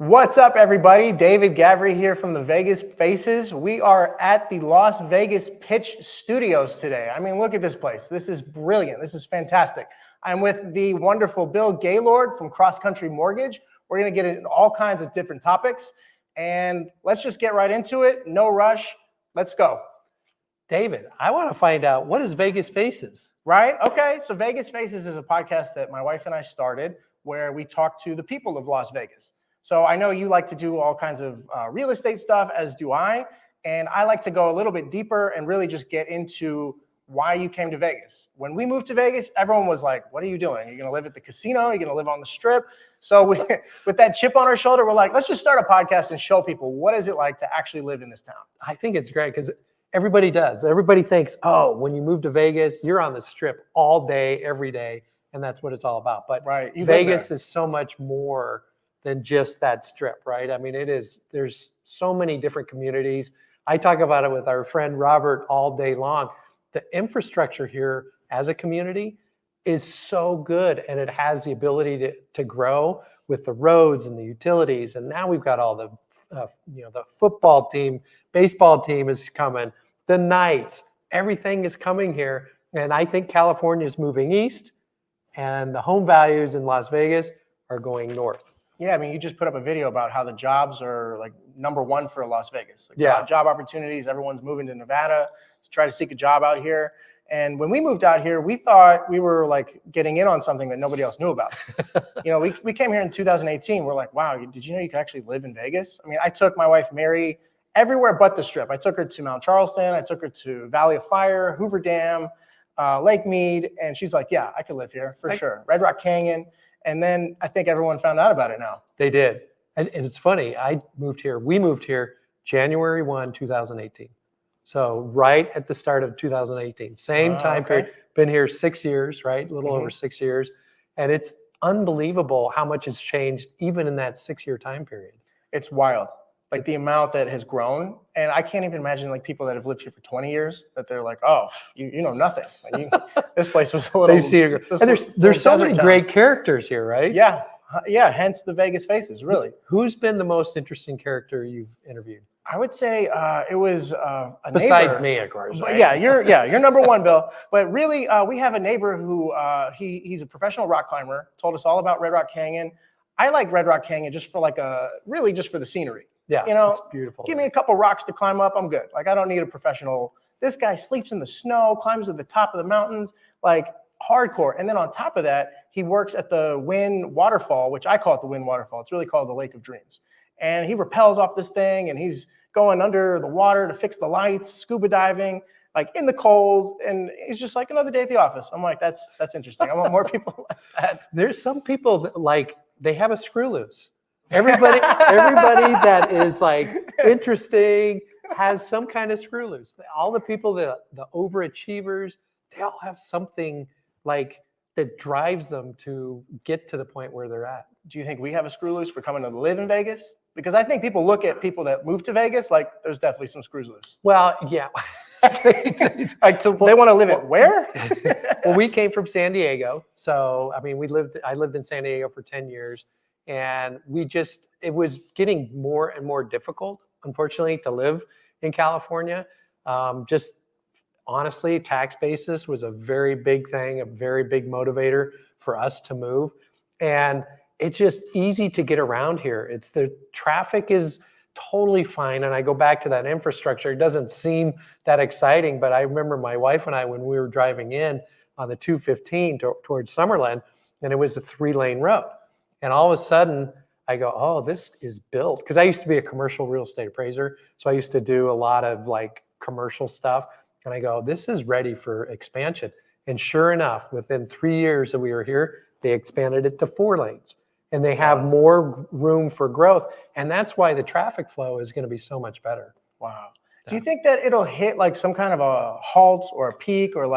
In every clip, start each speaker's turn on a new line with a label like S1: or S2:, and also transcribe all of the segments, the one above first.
S1: What's up, everybody? David Gavri here from the Vegas Faces. We are at the Las Vegas Pitch Studios today. I mean, look at this place. This is brilliant. This is fantastic. I'm with the wonderful Bill Gaylord from CrossCountry Mortgage. We're going to get into all kinds of different topics, and let's just get right into it. No rush. Let's go.
S2: David, I want to find out, what is Vegas Faces?
S1: Right? Okay. So Vegas Faces is a podcast that my wife and I started where we talk to the people of Las Vegas. So I know you like to do all kinds of real estate stuff, as do I. And I like to go a little bit deeper and really just get into why you came to Vegas. When we moved to Vegas, everyone was like, what are you doing? You're going to live at the casino? You're going to live on the strip? So with that chip on our shoulder, we're like, let's just start a podcast and show people what is it like to actually live in this town.
S2: I think it's great because everybody does. Everybody thinks, oh, when you move to Vegas, you're on the strip all day, every day. And that's what it's all about. But
S1: right.
S2: Vegas is so much more than just that strip, right? I mean, there's so many different communities. I talk about it with our friend Robert all day long. The infrastructure here as a community is so good, and it has the ability to grow with the roads and the utilities. And now we've got all the, the football team, baseball team is coming, the Knights, everything is coming here. And I think California is moving east, and the home values in Las Vegas are going north.
S1: Yeah, I mean, you just put up a video about how the jobs are like #1 for Las Vegas. Like,
S2: yeah,
S1: job opportunities. Everyone's moving to Nevada to try to seek a job out here. And when we moved out here, we thought we were like getting in on something that nobody else knew about. We came here in 2018. We're like, wow, did you know you could actually live in Vegas? I mean, I took my wife Mary everywhere but the Strip. I took her to Mount Charleston. I took her to Valley of Fire, Hoover Dam, Lake Mead, and she's like, yeah, I could live here for sure. Red Rock Canyon. And then I think everyone found out about it now.
S2: They did. And it's funny, we moved here January 1, 2018. So right at the start of 2018, same time period, been here 6 years, right? A little over 6 years. And it's unbelievable how much has changed even in that 6-year time period.
S1: It's wild. Like the amount that has grown. And I can't even imagine like people that have lived here for 20 years that they're like, oh, you know nothing. Like, this place was a little.
S2: And there's so many great characters here, right?
S1: Yeah. Yeah. Hence the Vegas Faces, really.
S2: Who's been the most interesting character you've interviewed?
S1: I would say it was a
S2: besides
S1: neighbor.
S2: Me, of course. Right?
S1: Yeah, you're #1, Bill. But really, we have a neighbor who he's a professional rock climber. Told us all about Red Rock Canyon. I like Red Rock Canyon just for just for the scenery.
S2: Yeah, it's beautiful.
S1: Give me a couple rocks to climb up, I'm good. Like, I don't need a professional. This guy sleeps in the snow, climbs to the top of the mountains, like hardcore. And then on top of that, he works at the Wind Waterfall, which I call it the Wind Waterfall. It's really called the Lake of Dreams. And he rappels off this thing, and he's going under the water to fix the lights, scuba diving, like in the cold. And he's just like, another day at the office. I'm like, that's interesting. I want more people like that.
S2: There's some people that, they have a screw loose. Everybody that is like interesting has some kind of screw loose. All the people, the overachievers, they all have something like that drives them to get to the point where they're at.
S1: Do you think we have a screw loose for coming to live in Vegas? Because I think people look at people that move to Vegas like there's definitely some screws loose.
S2: Well, yeah.
S1: So they want to live at where?
S2: Well, we came from San Diego. So, I mean, I lived in San Diego for 10 years. And it was getting more and more difficult, unfortunately, to live in California. Just honestly, tax basis was a very big thing, a very big motivator for us to move. And it's just easy to get around here. The traffic is totally fine. And I go back to that infrastructure. It doesn't seem that exciting, but I remember my wife and I, when we were driving in on the 215 towards Summerlin, and it was a 3-lane road. And all of a sudden, I go, oh, this is built. Because I used to be a commercial real estate appraiser. So I used to do a lot of commercial stuff. And I go, this is ready for expansion. And sure enough, within 3 years that we were here, they expanded it to 4 lanes. And they have more room for growth. And that's why the traffic flow is going to be so much better.
S1: Wow. Do you think that it'll hit some kind of a halt or a peak? Or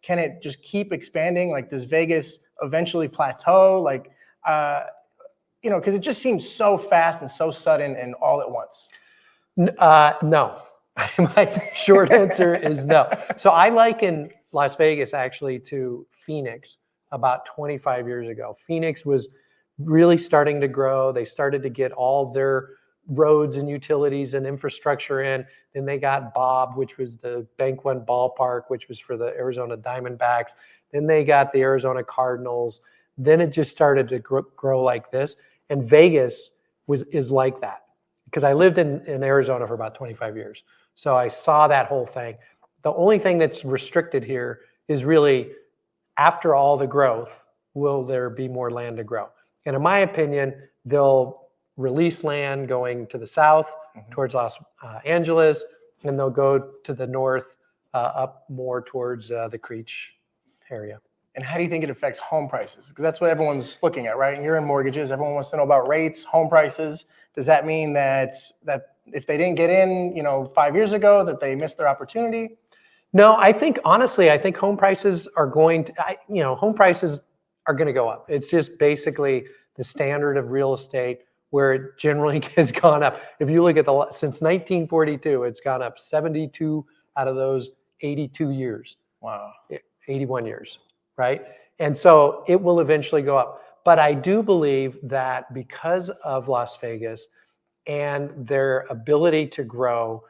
S1: can it just keep expanding? Does Vegas eventually plateau? Because it just seems so fast and so sudden and all at once.
S2: No. My short answer is no. So I liken Las Vegas actually to Phoenix about 25 years ago. Phoenix was really starting to grow. They started to get all their roads and utilities and infrastructure in. Then they got Bob, which was the Bank One ballpark, which was for the Arizona Diamondbacks. Then they got the Arizona Cardinals. Then it just started to grow like this. And Vegas is like that, because I lived in Arizona for about 25 years. So I saw that whole thing. The only thing that's restricted here is really, after all the growth, will there be more land to grow? And in my opinion, they'll release land going to the south towards Los Angeles, and they'll go to the north up more towards the Creech area.
S1: And how do you think it affects home prices? Because that's what everyone's looking at, right? And you're in mortgages. Everyone wants to know about rates, home prices. Does that mean that if they didn't get in, 5 years ago, that they missed their opportunity?
S2: No, I think, honestly, I think home prices are going to, home prices are going to go up. It's just basically the standard of real estate, where it generally has gone up. If you look at since 1942, it's gone up 72 out of those 82 years.
S1: Wow.
S2: 81 years, right? And so it will eventually go up. But I do believe that because of Las Vegas and their ability to grow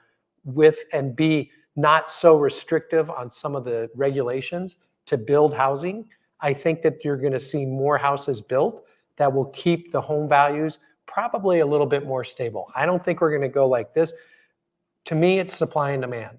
S2: with and be not so restrictive on some of the regulations to build housing, I think that you're going to see more houses built that will keep the home values probably a little bit more stable. I don't think we're going to go like this. To me, it's supply and demand.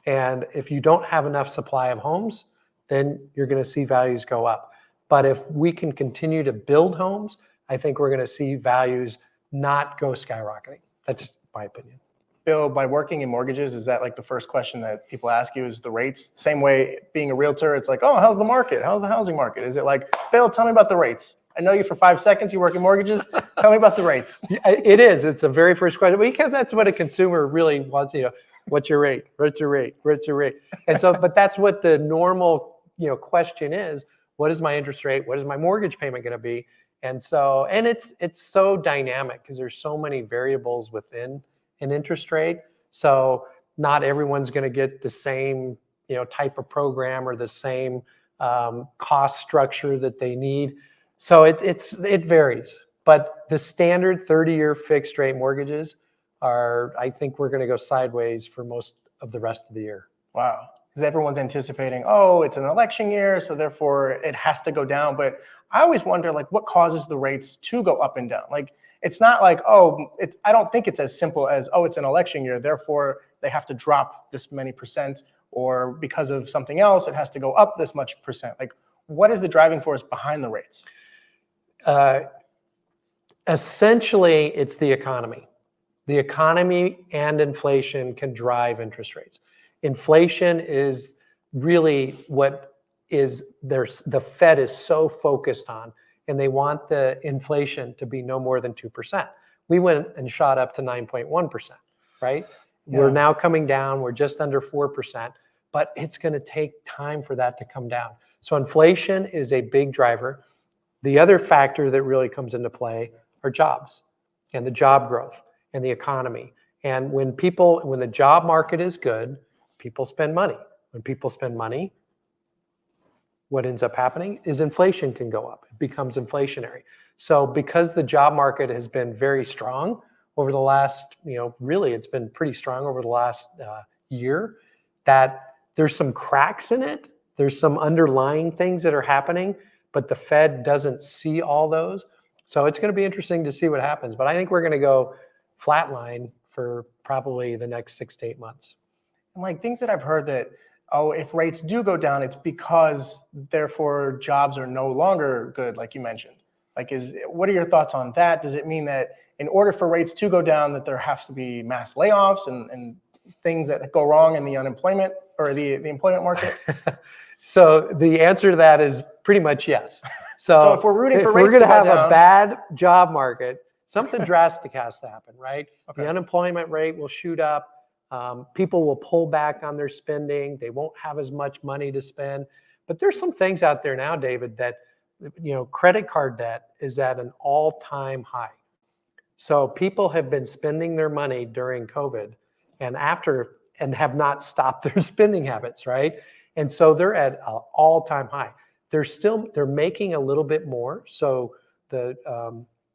S2: And if you don't have enough supply of homes, then you're going to see values go up. But if we can continue to build homes, I think we're going to see values not go skyrocketing. That's just my opinion.
S1: Bill, by working in mortgages, is that like the first question that people ask you, is the rates? Same way being a realtor, it's like, oh, how's the market? How's the housing market? Is it like, Bill, tell me about the rates. I know you for 5 seconds, you work in mortgages. Tell me about the rates.
S2: It is. It's a very first question, because that's what a consumer really wants. What's your rate? What's your rate? What's your rate? And so, but that's what the normal, question is. What is my interest rate? What is my mortgage payment going to be? And so, and it's so dynamic, because there's so many variables within an interest rate. So not everyone's going to get the same, type of program or the same cost structure that they need. So it varies. But the standard 30-year fixed rate mortgages I think we're going to go sideways for most of the rest of the year.
S1: Wow. Because everyone's anticipating, oh, it's an election year, so therefore it has to go down. But I always wonder, what causes the rates to go up and down? It's not like, I don't think it's as simple as, it's an election year, therefore they have to drop this many percent, or because of something else, it has to go up this much percent. What is the driving force behind the rates?
S2: Essentially, it's the economy. The economy and inflation can drive interest rates. Inflation is really what the Fed is so focused on, and they want the inflation to be no more than 2%. We went and shot up to 9.1%, right? Yeah. We're now coming down. We're just under 4%, but it's going to take time for that to come down. So inflation is a big driver. The other factor that really comes into play are jobs and the job growth and the economy. And when the job market is good, people spend money. When people spend money, what ends up happening is inflation can go up. It becomes inflationary. So because the job market has been very strong over the last, really it's been pretty strong over the last year, that there's some cracks in it. There's some underlying things that are happening, but the Fed doesn't see all those. So it's going to be interesting to see what happens. But I think we're going to go flatline for probably the next 6 to 8 months.
S1: And things that I've heard that, if rates do go down, it's because therefore jobs are no longer good, like you mentioned. What are your thoughts on that? Does it mean that in order for rates to go down, that there has to be mass layoffs and things that go wrong in the unemployment or the employment market?
S2: So the answer to that is pretty much yes.
S1: So if we're rooting for rates
S2: we're going to have
S1: down,
S2: a bad job market, something drastic has to happen, right?
S1: Okay.
S2: The unemployment rate will shoot up. People will pull back on their spending. They won't have as much money to spend. But there's some things out there now, David, that, credit card debt is at an all-time high. So people have been spending their money during COVID and have not stopped their spending habits, right? And so they're at an all-time high. They're making a little bit more. So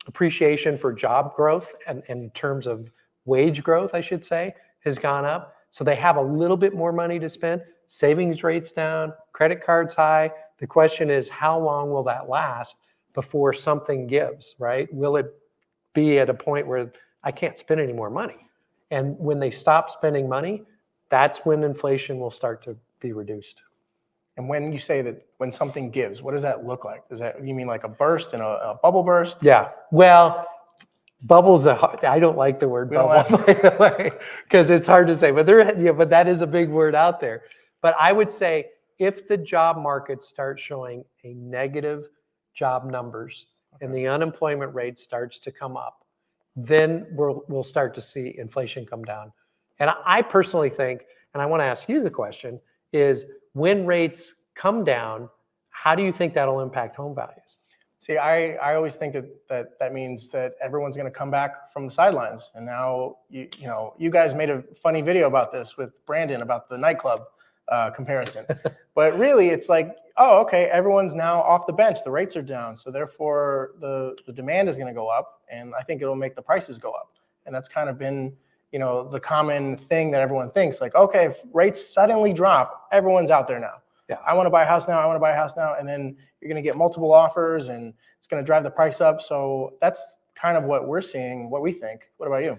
S2: appreciation for job growth and in terms of wage growth, I should say, has gone up. So they have a little bit more money to spend. Savings rates down, credit cards high. The question is, how long will that last before something gives, right? Will it be at a point where I can't spend any more money? And when they stop spending money, that's when inflation will start to be reduced.
S1: And when you say that when something gives, what does that look like? Does that, you mean like a burst and a bubble burst?
S2: Yeah. Well, bubbles. I don't like the word bubble, by the way, because it's hard to say. But but that is a big word out there. But I would say if the job market starts showing a negative job numbers and the unemployment rate starts to come up, then we'll start to see inflation come down. And I personally think, and I want to ask you the question, is when rates come down, how do you think that'll impact home values?
S1: See, I always think that means that everyone's going to come back from the sidelines. And now, you guys made a funny video about this with Brandon about the nightclub comparison. But really, it's like, oh, okay, everyone's now off the bench. The rates are down. So therefore, the demand is going to go up. And I think it'll make the prices go up. And that's kind of been, the common thing that everyone thinks. Like, okay, if rates suddenly drop, everyone's out there now.
S2: Yeah.
S1: I want to buy a house now. I want to buy a house now. And then you're going to get multiple offers and it's going to drive the price up. So that's kind of what we're seeing, what we think. What about you?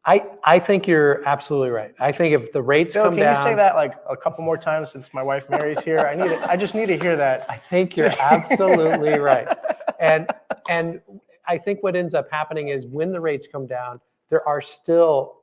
S2: I think you're absolutely right. I think if the rates
S1: Bill,
S2: come
S1: can
S2: down.
S1: you say that like a couple more times since my wife Mary's here? I just need to hear that.
S2: I think you're absolutely right. And I think what ends up happening is when the rates come down, there are still,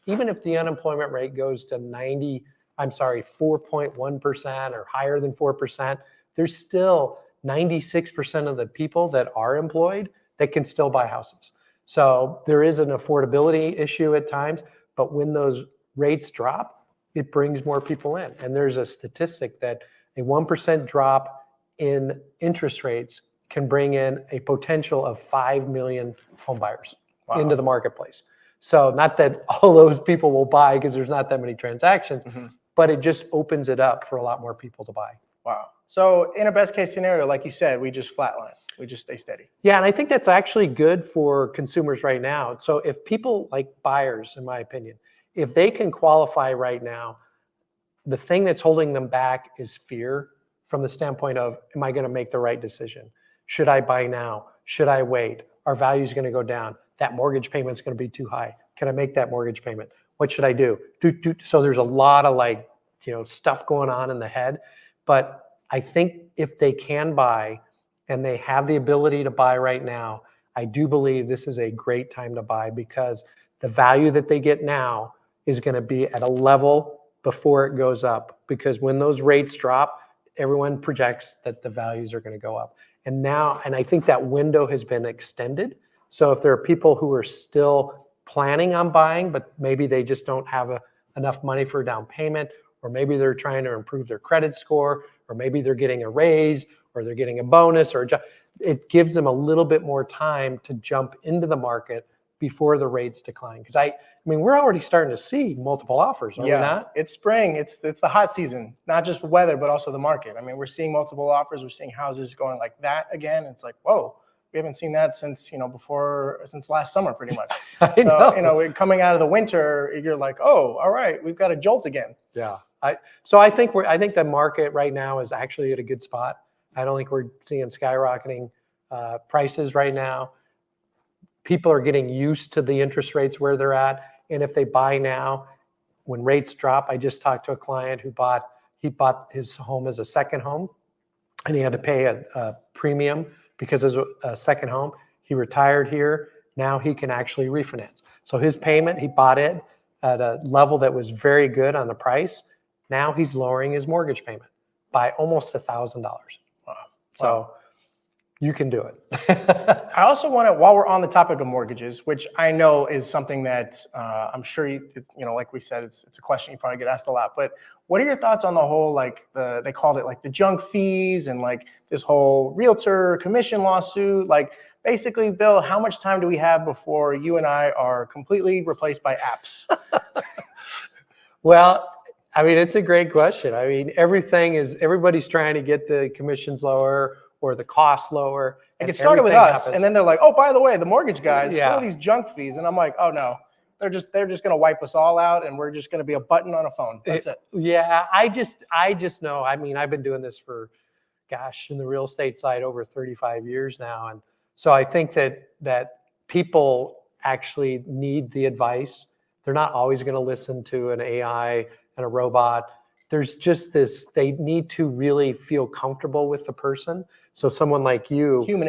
S2: even if the unemployment rate goes to 4.1% or higher than 4%, there's still 96% of the people that are employed that can still buy houses. So there is an affordability issue at times, but when those rates drop, it brings more people in. And there's a statistic that a 1% drop in interest rates can bring in a potential of 5 million home buyers into the marketplace. So not that all those people will buy because there's not that many transactions, but it just opens it up for a lot more people to buy.
S1: Wow. So in a best case scenario, like you said, we just flatline. We just stay steady.
S2: Yeah, and I think that's actually good for consumers right now. So if people, like buyers, in my opinion, if they can qualify right now, the thing that's holding them back is fear from the standpoint of, am I going to make the right decision? Should I buy now? Should I wait? Our value is going to go down. That mortgage payment is going to be too high. Can I make that mortgage payment? What should I do? So there's a lot of stuff going on in the head. But I think if they can buy and they have the ability to buy right now, I do believe this is a great time to buy because the value that they get now is going to be at a level before it goes up. Because when those rates drop, everyone projects that the values are going to go up. And I think that window has been extended. So if there are people who are still planning on buying, but maybe they just don't have enough money for a down payment, or maybe they're trying to improve their credit score, or maybe they're getting a raise, or they're getting a bonus, it gives them a little bit more time to jump into the market before the rates decline. Because I mean, we're already starting to see multiple offers, are we not?
S1: It's spring. It's the hot season, not just weather, but also the market. I mean, we're seeing multiple offers. We're seeing houses going like that again. It's like, whoa, we haven't seen that since last summer, pretty much. We're coming out of the winter. You're like, oh, all right, we've got a jolt again.
S2: Yeah. So I think the market right now is actually at a good spot. I don't think we're seeing skyrocketing prices right now. People are getting used to the interest rates where they're at. And if they buy now, when rates drop, I just talked to a client who bought his home as a second home, and he had to pay a premium because it's a second home. He retired here. Now he can actually refinance. So his payment, he bought it at a level that was very good on the price. Now he's lowering his mortgage payment by almost $1,000. So you can do it.
S1: I also want to, while we're on the topic of mortgages, which I know is something that I'm sure like we said, it's a question you probably get asked a lot. But what are your thoughts on the whole, they called it like the junk fees and like this whole realtor commission lawsuit? Like basically, Bill, how much time do we have before you and I are completely replaced by apps?
S2: Well, I mean, it's a great question. I mean, everybody's trying to get the commissions lower or the costs lower.
S1: Like it started with
S2: everything
S1: us,
S2: happens.
S1: and then they're like, oh, by the way, the mortgage guys, what
S2: Yeah.
S1: are these junk fees? And I'm like, oh no, they're just going to wipe us all out, and we're just going to be a button on a phone. That's it.
S2: Yeah, I just know. I mean, I've been doing this for, gosh, in the real estate side over 35 years now, and so I think that people actually need the advice. They're not always going to listen to an AI and a robot. There's just this, they need to really feel comfortable with the person. So someone like you,
S1: Human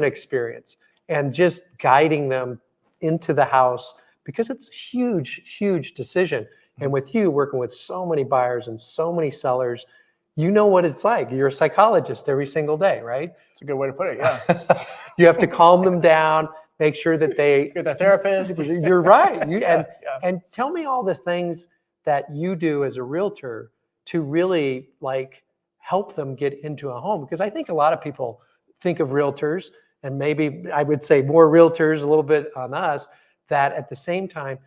S2: experience, and just guiding them into the house, because it's a huge decision. And with you working with so many buyers and so many sellers, you know what it's like. You're a psychologist every single day, right?
S1: It's a good way to put it. Yeah.
S2: You have to calm them down, make sure that
S1: You're the therapist.
S2: You're right.
S1: Yeah.
S2: And tell me all the things that you do as a realtor to really like help them get into a home. Because I think a lot of people think of realtors, and maybe I would say more realtors, a little bit on us, that at the same time,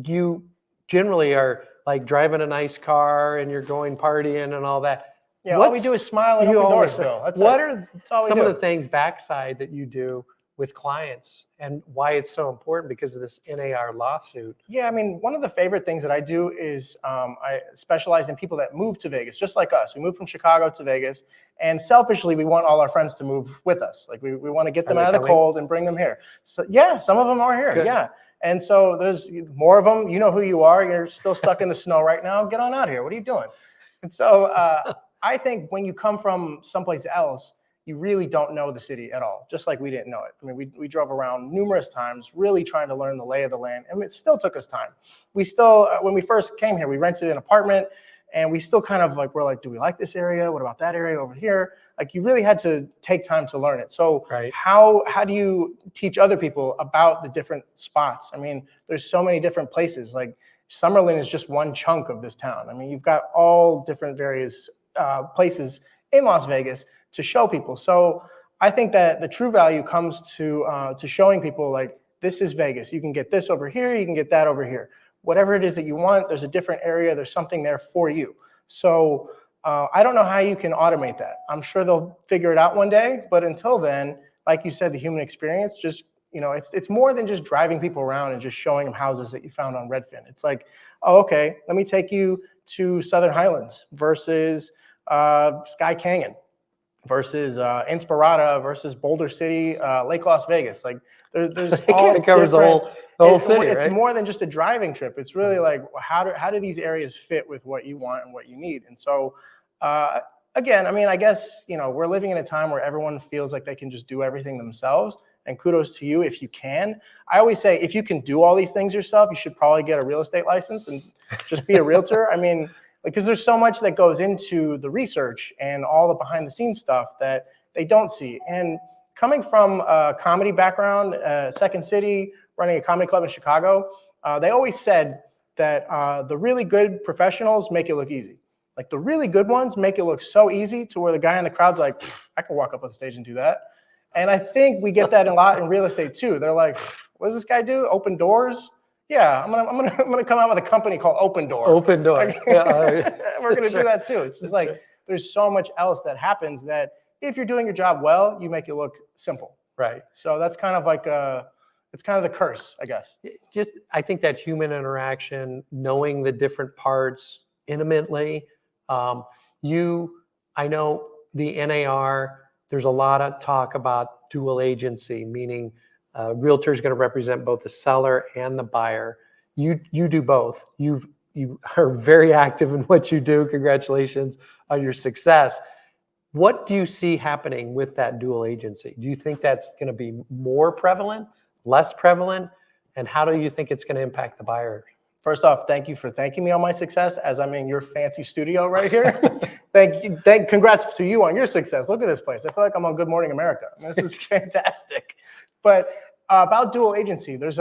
S2: you generally are like driving a nice car and you're going partying and all that.
S1: Yeah, all we do is smile and open doors, Bill. That's
S2: what
S1: it.
S2: are
S1: That's all we
S2: some
S1: do.
S2: of the things backside that you do with clients, and why it's so important because of this NAR lawsuit?
S1: Yeah, I mean, one of the favorite things that I do is I specialize in people that move to Vegas, just like us. We moved from Chicago to Vegas, and selfishly, we want all our friends to move with us. Like we want to get them out of the cold and bring them here. So yeah, some of them are here.
S2: Good.
S1: Yeah. And so there's more of them. You know who you are. You're still stuck in the snow right now. Get on out here. What are you doing? And so I think when you come from someplace else, you really don't know the city at all, just like we didn't know it. I mean, we drove around numerous times, really trying to learn the lay of the land, and it still took us time. We still, when we first came here, we rented an apartment, and we still kind of like, we're like, do we like this area? What about that area over here? Like, you really had to take time to learn it. So
S2: right.
S1: How do you teach other people about the different spots? I mean, there's so many different places. Like, Summerlin is just one chunk of this town. I mean, you've got all different various places in Las Vegas to show people. So I think that the true value comes to showing people, like, this is Vegas. You can get this over here. You can get that over here. Whatever it is that you want, there's a different area. There's something there for you. So I don't know how you can automate that. I'm sure they'll figure it out one day. But until then, like you said, the human experience, just, you know, it's more than just driving people around and just showing them houses that you found on Redfin. It's like, oh, okay, let me take you to Southern Highlands versus Sky Canyon versus Inspirada versus Boulder City, Lake Las Vegas. Like there's all
S2: it covers the whole city,
S1: it's
S2: right?
S1: more than just a driving trip. It's really like, how do these areas fit with what you want and what you need? And so again, I mean, I guess, you know, we're living in a time where everyone feels like they can just do everything themselves. And kudos to you if you can. I always say, if you can do all these things yourself, you should probably get a real estate license and just be a realtor. I mean, because there's so much that goes into the research and all the behind the scenes stuff that they don't see. And coming from a comedy background, Second City, running a comedy club in Chicago, they always said that the really good professionals make it look easy. Like the really good ones make it look so easy to where the guy in the crowd's like, I can walk up on stage and do that. And I think we get that a lot in real estate too. They're like, what does this guy do? Open doors? Yeah, I'm gonna come out with a company called Open Door.
S2: Open Door.
S1: We're gonna do that too. It's just like there's so much else that happens that if you're doing your job well, you make it look simple.
S2: Right.
S1: So that's kind of like it's kind of the curse, I guess.
S2: Just, I think that human interaction, knowing the different parts intimately. I know the NAR. There's a lot of talk about dual agency, meaning realtor is going to represent both the seller and the buyer. You do both. You are very active in what you do. Congratulations on your success. What do you see happening with that dual agency? Do you think that's going to be more prevalent, less prevalent? And how do you think it's going to impact the buyer?
S1: First off, thank you for thanking me on my success as I'm in your fancy studio right here. Congrats to you on your success. Look at this place. I feel like I'm on Good Morning America. This is fantastic. But about dual agency, it's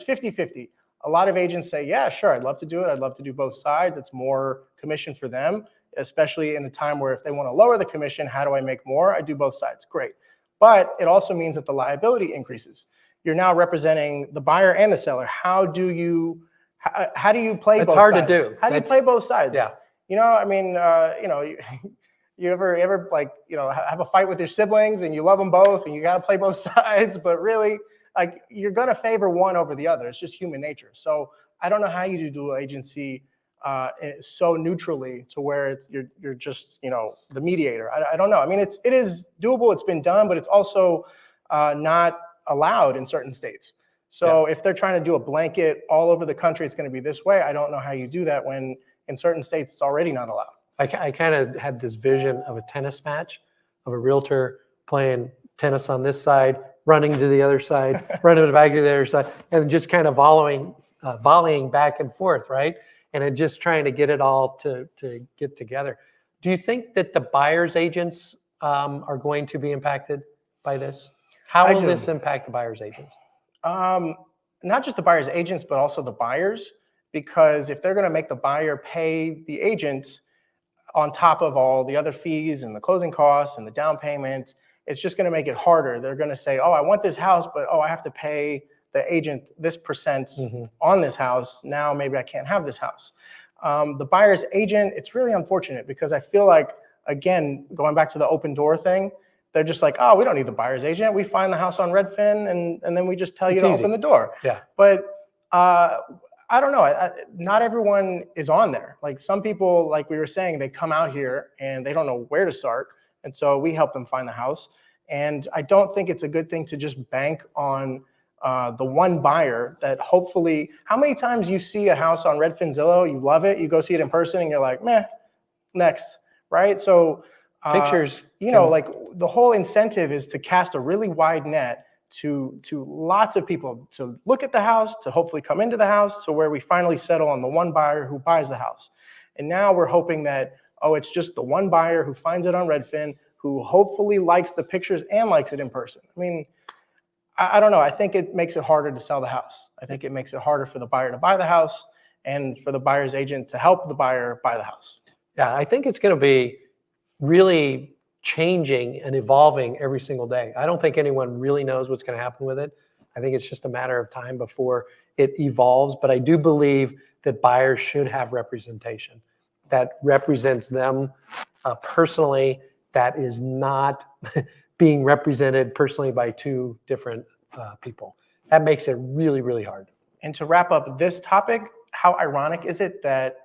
S1: 50-50. A lot of agents say, yeah, sure, I'd love to do it. I'd love to do both sides. It's more commission for them, especially in a time where if they want to lower the commission, how do I make more? I do both sides. Great. But it also means that the liability increases. You're now representing the buyer and the seller. How do you play both sides?
S2: It's hard to do.
S1: How do you play both sides?
S2: Yeah.
S1: You know, I mean, You ever like, have a fight with your siblings and you love them both and you got to play both sides, but really like you're going to favor one over the other. It's just human nature. So I don't know how you do agency so neutrally to where you're just, the mediator. I don't know. I mean, it is doable. It's been done, but it's also not allowed in certain states. So if they're trying to do a blanket all over the country, it's going to be this way. I don't know how you do that when in certain states it's already not allowed.
S2: I kind of had this vision of a tennis match, of a realtor playing tennis on this side, running to the other side, running back to the other side, and just kind of volleying back and forth, right? And then just trying to get it all to get together. Do you think that the buyer's agents are going to be impacted by this? How will this impact the buyer's agents?
S1: Not just the buyer's agents, but also the buyers, because if they're going to make the buyer pay the agent on top of all the other fees and the closing costs and the down payment, it's just going to make it harder. They're going to say, oh, I want this house, but I have to pay the agent this percent on this house. Now maybe I can't have this house. The buyer's agent, it's really unfortunate because I feel like, again, going back to the open door thing, they're just like, oh, we don't need the buyer's agent. We find the house on Redfin and then we just tell you to open the door.
S2: Yeah.
S1: But I don't know. Not everyone is on there. Like some people, like we were saying, they come out here and they don't know where to start. And so we help them find the house. And I don't think it's a good thing to just bank on the one buyer that hopefully, how many times you see a house on Redfin Zillow, you love it, you go see it in person and you're like, meh, next, right? So
S2: pictures,
S1: like the whole incentive is to cast a really wide net to lots of people to look at the house, to hopefully come into the house, to where we finally settle on the one buyer who buys the house. And now we're hoping that, oh, it's just the one buyer who finds it on Redfin, who hopefully likes the pictures and likes it in person. I mean, I don't know. I think it makes it harder to sell the house. I think it makes it harder for the buyer to buy the house and for the buyer's agent to help the buyer buy the house.
S2: Yeah, I think it's going to be really changing and evolving every single day. I don't think anyone really knows what's going to happen with it. I think it's just a matter of time before it evolves. But I do believe that buyers should have representation that represents them personally, that is not being represented personally by two different people. That makes it really, really hard.
S1: And to wrap up this topic, how ironic is it that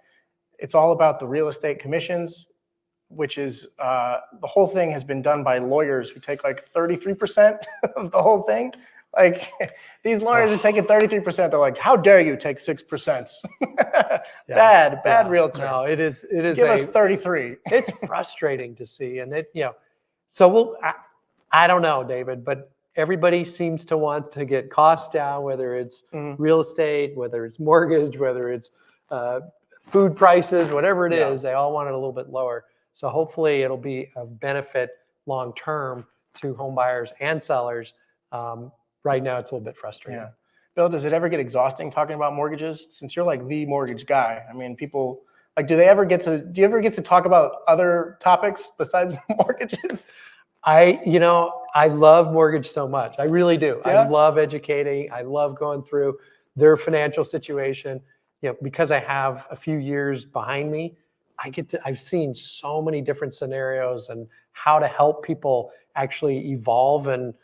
S1: it's all about the real estate commissions, which is the whole thing has been done by lawyers who take like 33% of the whole thing. Like these lawyers are taking 33%. They're like, how dare you take 6%? Bad realtor.
S2: No, it is.
S1: Give us 33.
S2: It's frustrating to see. And so I don't know, David, but everybody seems to want to get costs down, whether it's real estate, whether it's mortgage, whether it's food prices, whatever it is, they all want it a little bit lower. So hopefully it'll be of benefit long-term to home buyers and sellers. Right now, it's a little bit frustrating.
S1: Yeah. Bill, does it ever get exhausting talking about mortgages? Since you're like the mortgage guy, I mean, people like, do you ever get to talk about other topics besides mortgages?
S2: I love mortgage so much. I really do.
S1: Yeah?
S2: I love educating. I love going through their financial situation. Because I have a few years behind me, I've seen so many different scenarios and how to help people actually evolve and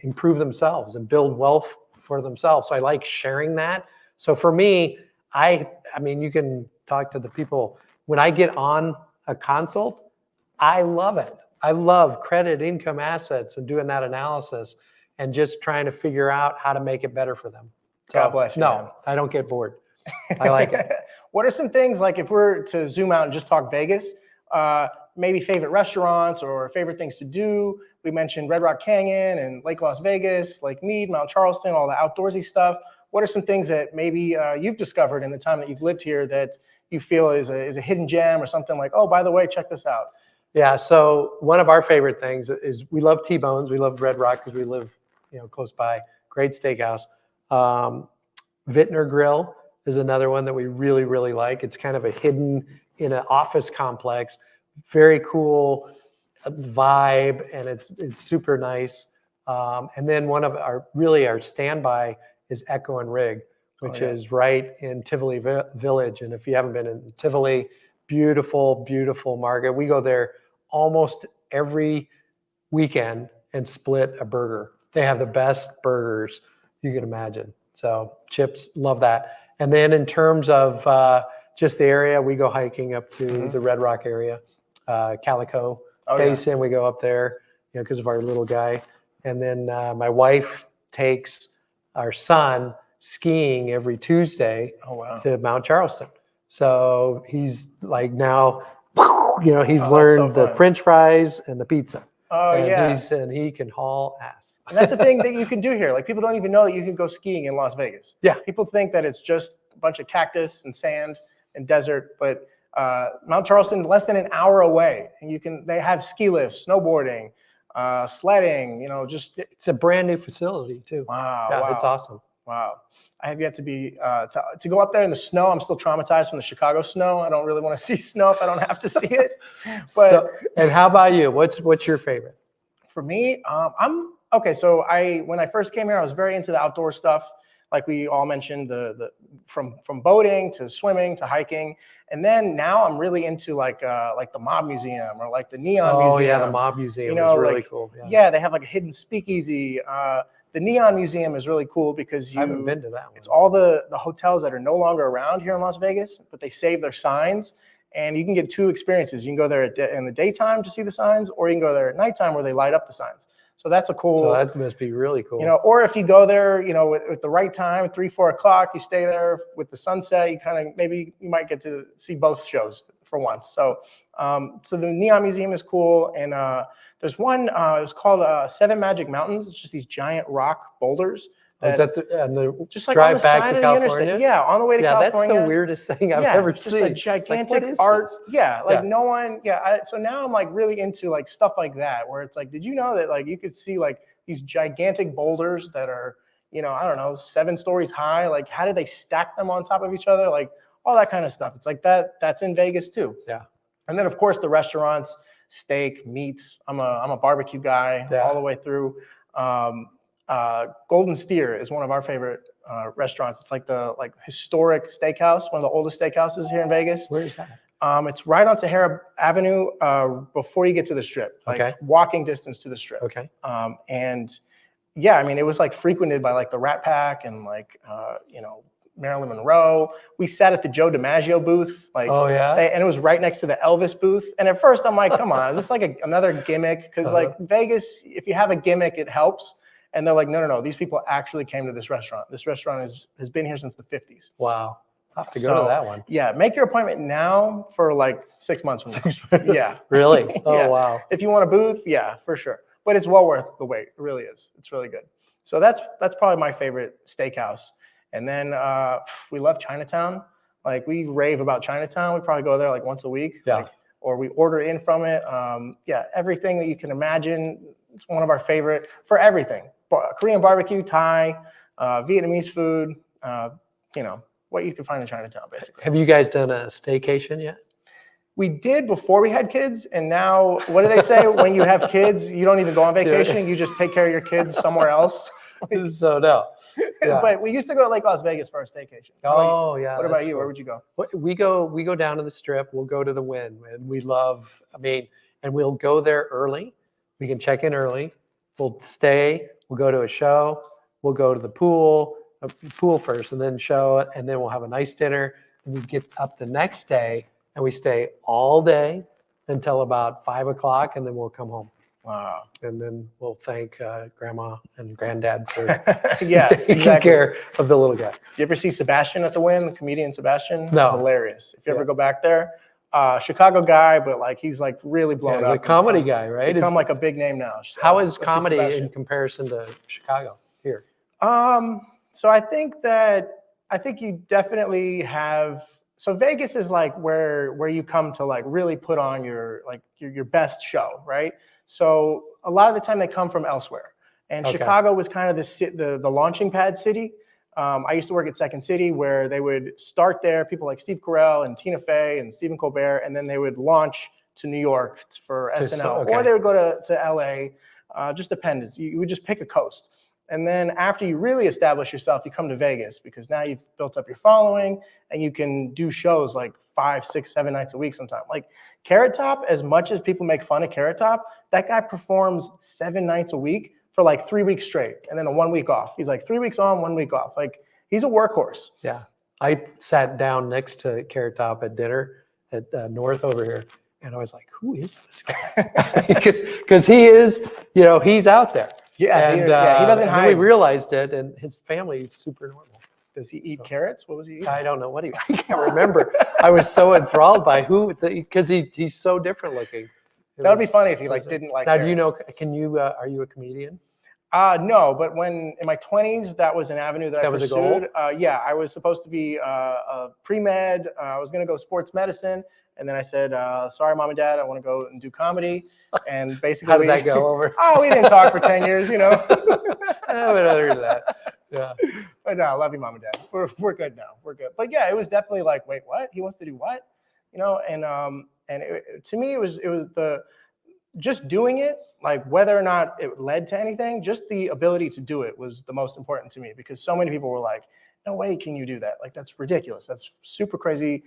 S2: improve themselves and build wealth for themselves. So I like sharing that. So for me, I mean, you can talk to the people. When I get on a consult, I love it. I love credit, income, assets, and doing that analysis and just trying to figure out how to make it better for them. So,
S1: God bless you.
S2: No,
S1: Man.
S2: I don't get bored. I like it.
S1: What are some things, like if we're to zoom out and just talk Vegas, maybe favorite restaurants or favorite things to do? We mentioned Red Rock Canyon and Lake Las Vegas, Lake Mead, Mount Charleston, all the outdoorsy stuff. What are some things that maybe you've discovered in the time that you've lived here that you feel is a hidden gem or something like, oh, by the way, check this out?
S2: Yeah, so one of our favorite things is we love T-bones. We love Red Rock because we live, close by. Great steakhouse. Vintner Grill is another one that we really, really like. It's kind of a hidden in an office complex. Very cool vibe, and it's super nice. And then one of our standby is Echo and Rig, which is right in Tivoli Village. And if you haven't been in Tivoli, beautiful, beautiful market. We go there almost every weekend and split a burger. They have the best burgers you can imagine. So Chips, love that. And then in terms of just the area, we go hiking up to the Red Rock area, Calico Basin. We go up there, because of our little guy. And then my wife takes our son skiing every Tuesday to Mount Charleston. So he's like now, he's learned the French fries and the pizza. And he can haul ass.
S1: And that's the thing that you can do here. Like, people don't even know that you can go skiing in Las Vegas.
S2: Yeah.
S1: People think that it's just a bunch of cactus and sand and desert, but Mount Charleston, less than an hour away, and they have ski lifts, snowboarding, sledding.
S2: It's a brand new facility too.
S1: Wow,
S2: it's awesome.
S1: Wow. I have yet to be to go up there in the snow. I'm still traumatized from the Chicago snow. I don't really want to see snow if I don't have to see it. But
S2: and how about you? What's your favorite?
S1: For me, I'm okay. So when I first came here, I was very into the outdoor stuff. Like we all mentioned, from boating to swimming to hiking, and then now I'm really into like the Mob Museum or like the Neon Museum.
S2: Oh yeah, the Mob Museum is really cool.
S1: Yeah, they have like a hidden speakeasy. The Neon Museum is really cool because
S2: I haven't been to that one.
S1: It's all the hotels that are no longer around here in Las Vegas, but they save their signs, and you can get two experiences. You can go there in the daytime to see the signs, or you can go there at nighttime where they light up the signs. So that's a cool.
S2: So that must be really cool.
S1: Or if you go there, with the right time, 3-4 o'clock, you stay there with the sunset. You might get to see both shows for once. So, so the Neon Museum is cool, and there's one. It's called Seven Magic Mountains. It's just these giant rock boulders.
S2: Is that the
S1: just like
S2: drive
S1: on the
S2: back
S1: side
S2: to
S1: of
S2: California?
S1: The interstate. Yeah, on the way to California.
S2: That's the weirdest thing I've ever
S1: just
S2: seen.
S1: Like gigantic
S2: what is
S1: art.
S2: this?
S1: Yeah, like no one. Yeah, so now I'm like really into like stuff like that, where it's like, did you know that like you could see like these gigantic boulders that are, I don't know, 7 stories high? Like, how did they stack them on top of each other? Like all that kind of stuff. It's like that's in Vegas too.
S2: Yeah.
S1: And then of course the restaurants, steak, meats. I'm a barbecue guy all the way through. Golden Steer is one of our favorite restaurants. It's like the historic steakhouse, one of the oldest steakhouses here in Vegas.
S2: Where is that?
S1: It's right on Sahara Avenue before you get to the Strip, like walking distance to the Strip.
S2: Okay.
S1: And yeah, I mean, it was like frequented by like the Rat Pack and like, Marilyn Monroe. We sat at the Joe DiMaggio booth. Like, and it was right next to the Elvis booth. And at first I'm like, come on, is this like another gimmick? Because like Vegas, if you have a gimmick, it helps. And they're like, no, these people actually came to this restaurant. This restaurant has been here since the 50s.
S2: Wow. I'll have to go to that one.
S1: Yeah, make your appointment now for like 6 months from now. Yeah.
S2: Really? Oh, wow.
S1: If you want a booth, yeah, for sure. But it's well worth the wait. It really is. It's really good. So that's probably my favorite steakhouse. And then we love Chinatown. Like, we rave about Chinatown. We probably go there like once a week.
S2: Yeah.
S1: Or we order in from it. Everything that you can imagine. It's one of our favorite for everything. Korean barbecue, Thai, Vietnamese food, what you can find in Chinatown, basically.
S2: Have you guys done a staycation yet?
S1: We did before we had kids, and now, what do they say? When you have kids, you don't even go on vacation. You just take care of your kids somewhere else.
S2: So no. Yeah.
S1: But we used to go to Lake Las Vegas for our staycation.
S2: Oh, yeah.
S1: What about you? Where would you go?
S2: We go down to the Strip. We'll go to the Wynn, and we love, and we'll go there early. We can check in early. We'll stay. We'll go to a show. We'll go to the pool first, and then show, and then we'll have a nice dinner. And we get up the next day, and we stay all day until about 5 o'clock, and then we'll come home.
S1: Wow.
S2: And then we'll thank Grandma and Granddad for taking care of the little guy.
S1: You ever see Sebastian at the Wynn, the comedian Sebastian?
S2: No.
S1: It's hilarious. If you ever go back there, Chicago guy, but like he's like really blown up.
S2: The comedy guy, right?
S1: Become like a big name now.
S2: How is comedy in comparison to Chicago here?
S1: So I think you definitely have. So Vegas is like where you come to like really put on your best show, right? So a lot of the time they come from elsewhere, and Chicago was kind of the launching pad city. I used to work at Second City, where they would start there, people like Steve Carell and Tina Fey and Stephen Colbert, and then they would launch to New York for SNL, or they would go to LA. Just depends. You would just pick a coast. And then after you really establish yourself, you come to Vegas because now you've built up your following and you can do shows like 5, 6, 7 nights a week sometimes. Like Carrot Top, as much as people make fun of Carrot Top, that guy performs 7 nights a week for like 3 weeks straight and then a 1 week off. He's like 3 weeks on, 1 week off. Like he's a workhorse.
S2: Yeah. I sat down next to Carrot Top at dinner at North over here. And I was like, who is this guy? Because he is, he's out there.
S1: Yeah,
S2: and,
S1: he doesn't
S2: and
S1: hide.
S2: we realized it, and his family is super normal.
S1: Does he eat carrots? What was he eating?
S2: I don't know I can't remember. I was so enthralled by because he's so different looking.
S1: That would be funny if he didn't like
S2: Now,
S1: carrots.
S2: do you know, are you a comedian?
S1: No, but when in my 20s, that was an avenue that I
S2: was a
S1: pursued. Yeah, I was supposed to be a pre-med. I was going to go sports medicine. And then I said, sorry, mom and dad, I want to go and do comedy. And basically,
S2: how did that go over?
S1: Oh, we didn't talk for 10 years,
S2: But other than that, yeah.
S1: But no, I love you, mom and dad. We're good now. We're good. But yeah, it was definitely like, wait, what? He wants to do what? And to me, it was the just doing it, like whether or not it led to anything, just the ability to do it was the most important to me because so many people were like, no way can you do that? Like, that's ridiculous. That's super crazy.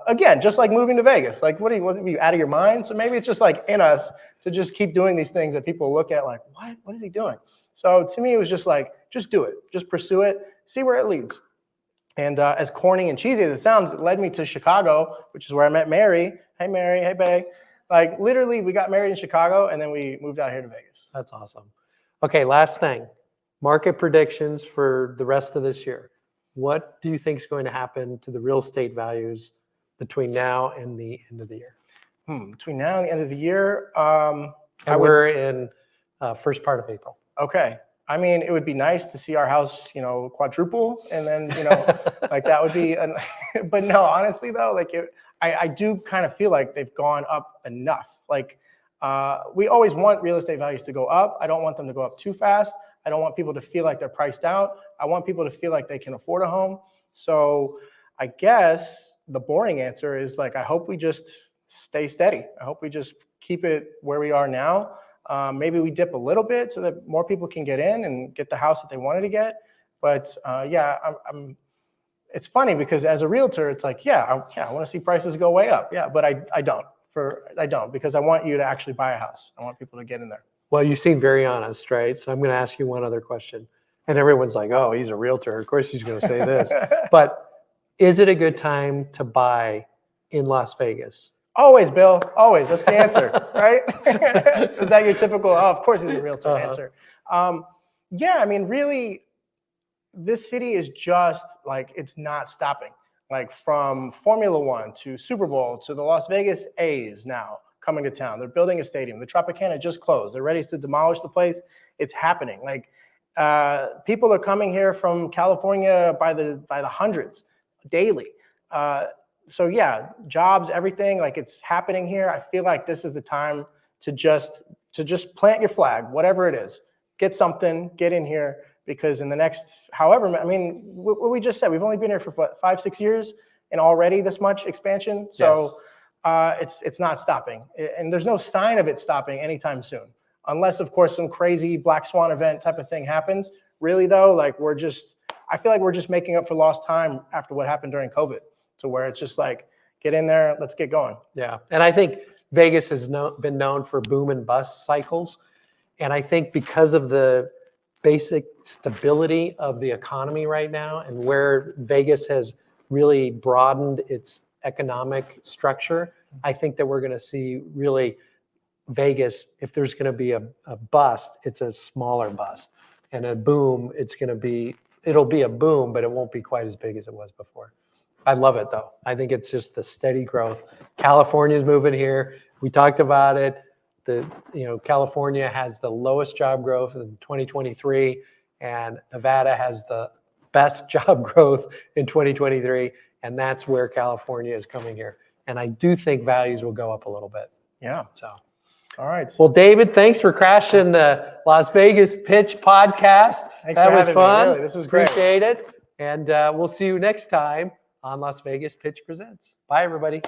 S1: Again, just like moving to Vegas, like what are you out of your mind? So maybe it's just like in us to just keep doing these things that people look at like, what is he doing? So to me, it was just like, just do it, just pursue it, see where it leads. And as corny and cheesy as it sounds, it led me to Chicago, which is where I met Mary. Hey, Mary. Hey, babe. Like literally we got married in Chicago and then we moved out here to Vegas.
S2: That's awesome. Okay, last thing, market predictions for the rest of this year. What do you think is going to happen to the real estate values between now and the end of the year?
S1: Between now and the end of the year,
S2: we're in first part of April.
S1: Okay. I mean, it would be nice to see our house, quadruple, and then, like that would be. But no, honestly though, like I do kind of feel like they've gone up enough. Like we always want real estate values to go up. I don't want them to go up too fast. I don't want people to feel like they're priced out. I want people to feel like they can afford a home. So I guess the boring answer is like, I hope we just stay steady. I hope we just keep it where we are now. Maybe we dip a little bit so that more people can get in and get the house that they wanted to get. But yeah, it's funny because as a realtor, it's like, I want to see prices go way up. Yeah, but I don't because I want you to actually buy a house. I want people to get in there.
S2: Well, you seem very honest, right? So I'm going to ask you one other question. And everyone's like, oh, he's a realtor. Of course he's going to say this. But is it a good time to buy in Las Vegas?
S1: Always, Bill. Always. That's the answer, right? Is that your typical, of course he's a realtor answer. Yeah, I mean, really, this city is just like, it's not stopping. Like from Formula One to Super Bowl to the Las Vegas A's now coming to town. They're building a stadium. The Tropicana just closed. They're ready to demolish the place. It's happening. Like people are coming here from California by the hundreds daily. So yeah, jobs, everything, like it's happening here. I feel like this is the time to just plant your flag, whatever it is. Get something, get in here, because in the next, however, I mean, what we just said, we've only been here for what, 5, 6 years and already this much expansion. So it's not stopping. And there's no sign of it stopping anytime soon. Unless, of course, some crazy black swan event type of thing happens. Really, though, like I feel like we're just making up for lost time after what happened during COVID, to where it's just like, get in there, let's get going.
S2: Yeah, and I think Vegas has been known for boom and bust cycles. And I think because of the basic stability of the economy right now and where Vegas has really broadened its economic structure, I think that we're going to see really Vegas, if there's going to be a bust, it's a smaller bust. And a boom, it'll be a boom, but it won't be quite as big as it was before. I love it though. I think it's just the steady growth. California's moving here. We talked about it. California has the lowest job growth in 2023, and Nevada has the best job growth in 2023, and that's where California is coming here. And I do think values will go up a little bit.
S1: Yeah.
S2: So,
S1: all right.
S2: well, David, thanks for crashing the Las Vegas Pitch podcast. That was fun.
S1: Really, this was great.
S2: Appreciate it. And we'll see you next time on Las Vegas Pitch Presents. Bye, everybody.